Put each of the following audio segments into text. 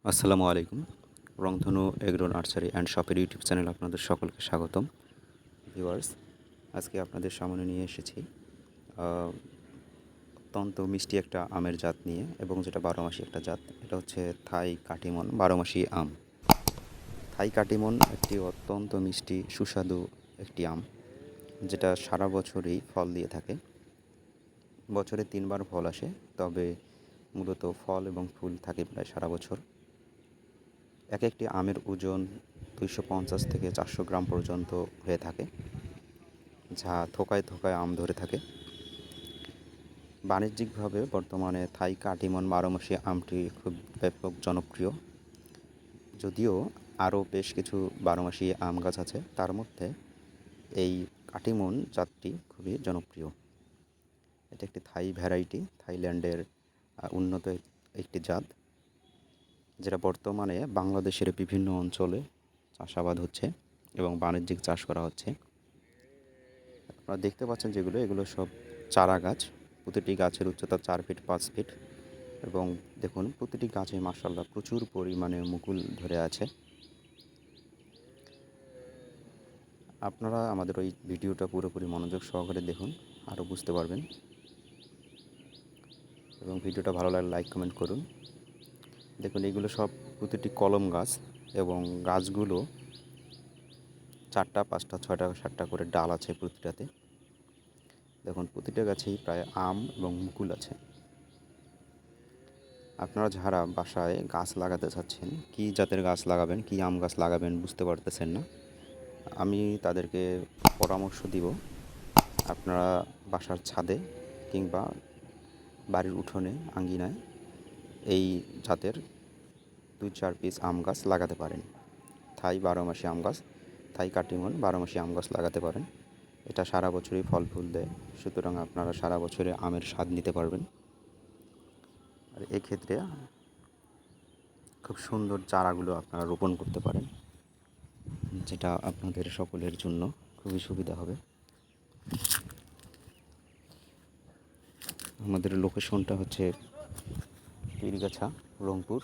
আসসালামু আলাইকুম। রংধনু এগ্রো নার্সারি অ্যান্ড শপের ইউটিউব চ্যানেলে আপনাদের সকলকে স্বাগতম। ভিউয়ার্স, আজকে আপনাদের সামনে নিয়ে এসেছি অত্যন্ত মিষ্টি একটা আমের জাত নিয়ে, এবং যেটা বারোমাসি একটা জাত। এটা হচ্ছে থাই কাটিমন বারোমাসি আম। থাই কাটিমন একটি অত্যন্ত মিষ্টি সুস্বাদু একটি আম, যেটা সারা বছরই ফল দিয়ে থাকে। বছরে 3 বার ফল আসে, তবে মূলত ফল এবং ফুল থাকে প্রায় সারা বছর। এক একটি আমের ওজন 250 থেকে 400 গ্রাম পর্যন্ত হয়ে থাকে, যা থোকায় থোকায় আম ধরে থাকে। বাণিজ্যিকভাবে বর্তমানে থাই কাটিমন বারোমাসি আমটি খুব ব্যাপক জনপ্রিয়। যদিও আরও বেশ কিছু বারোমাসি আম গাছ আছে, তার মধ্যে এই কাটিমন জাতটি খুবই জনপ্রিয়। এটা একটি থাই ভ্যারাইটি, থাইল্যান্ডের উন্নত একটি জাত, যেটা বর্তমানে বাংলাদেশের বিভিন্ন অঞ্চলে চাষাবাদ হচ্ছে এবং বাণিজ্যিক চাষ করা হচ্ছে। আপনারা দেখতে পাচ্ছেন এগুলো সব চারা গাছ। প্রতিটি গাছের উচ্চতা 4 ফিট 5 ফিট, এবং দেখুন প্রতিটি গাছে মাশাআল্লাহ প্রচুর পরিমাণে মুকুল ধরে আছে। আপনারা আমাদের ওই ভিডিওটা পুরোপুরি মনোযোগ সহকারে দেখুন, আরও বুঝতে পারবেন। এবং ভিডিওটা ভালো লাগলে লাইক কমেন্ট করুন। দেখুন এগুলো সব প্রতিটি কলম গাছ, এবং গাছগুলো 4টা 5টা 6টা 7টা করে ডাল আছে প্রতিটাতে। দেখুন প্রতিটা গাছেই প্রায় আম এবং মুকুল আছে। আপনারা যারা বাসায় গাছ লাগাতে চাচ্ছেন, কী জাতের গাছ লাগাবেন, কী আম গাছ লাগাবেন বুঝতে পারতেছেন না, আমি তাদেরকে পরামর্শ দিব আপনারা বাসার ছাদে কিংবা বাড়ির উঠোনে আঙ্গিনায় এই জাতের 2-4 পিস আম গাছ লাগাতে পারেন। থাই বারোমাসি আম গাছ, থাই কাটিমন বারোমাসি আম গাছ লাগাতে পারেন। এটা সারা বছরই ফল ফুল দেয়, সুতরাং আপনারা সারা বছরে আমের স্বাদ নিতে পারবেন। আর এক্ষেত্রে খুব সুন্দর চারাগুলো আপনারা রোপণ করতে পারেন, যেটা আপনাদের সকলের জন্য খুবই সুবিধা হবে। আমাদের লোকেশনটা হচ্ছে পীরগাছা, রংপুর।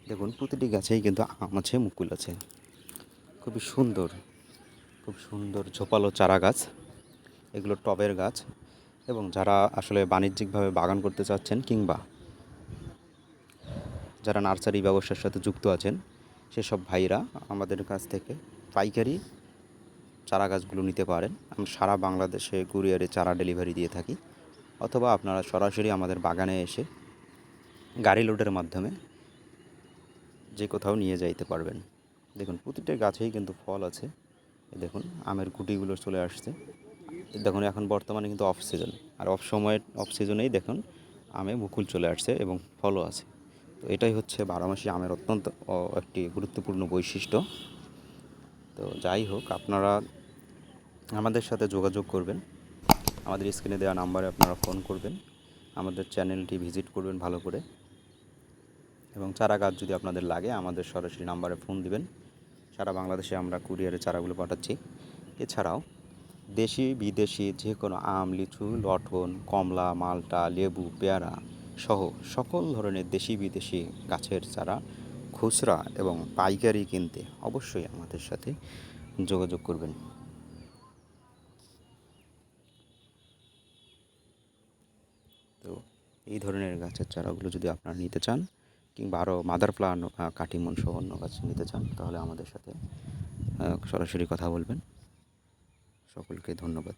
দেখুন প্রতিটি গাছেই কিন্তু আম আছে, মুকুল আছে। খুবই সুন্দর, খুব সুন্দর ঝোপালো চারা গাছ। এগুলো টবের গাছ, এবং যারা আসলে বাণিজ্যিকভাবে বাগান করতে চাচ্ছেন কিংবা যারা নার্সারি ব্যবসার সাথে যুক্ত আছেন, সেসব ভাইরা আমাদের কাছ থেকে পাইকারি চারা গাছগুলো নিতে পারেন। আমরা সারা বাংলাদেশে কুরিয়ারে চারা ডেলিভারি দিয়ে থাকি, অথবা আপনারা সরাসরি আমাদের বাগানে এসে গাড়ি লোডের মাধ্যমে যে কোথাও নিয়ে যাইতে পারবেন। দেখুন প্রতিটা গাছেই কিন্তু ফল আছে। দেখুন আমের গুটিগুলো চলে আসছে। দেখুন এখন বর্তমানে কিন্তু অফ সিজন, আর অফ সিজনেই দেখুন আমে মুকুল চলে আসছে এবং ফলও আছে। তো এটাই হচ্ছে বারোমাসি আমের অত্যন্ত একটি গুরুত্বপূর্ণ বৈশিষ্ট্য। তো যাই হোক, আপনারা আমাদের সাথে যোগাযোগ করবেন, আমাদের স্ক্রিনে দেওয়া নাম্বারে আপনারা ফোন করবেন, আমাদের চ্যানেলটি ভিজিট করবেন ভালো করে, এবং চারা গাছ যদি আপনাদের লাগে আমাদের সরাসরি নাম্বারে ফোন দিবেন। সারা বাংলাদেশে আমরা কুরিয়ারে চারাগুলো পাঠাচ্ছি। এছাড়াও দেশি বিদেশি যে কোনো আম, লিচু, লটকন, কমলা, মালটা, লেবু, পেয়ারা সহ সকল ধরনের দেশি বিদেশি গাছের চারা খুচরা এবং পাইকারি কিনতে অবশ্যই আমাদের সাথে যোগাযোগ করবেন। তো এই ধরনের গাছের চারাগুলো যদি আপনারা নিতে চান, কিংবা আরও মাদার প্লান্ট, কাটিমন সহ অন্য গাছ নিতে চান, তাহলে আমাদের সাথে সরাসরি কথা বলবেন। সকলকে ধন্যবাদ।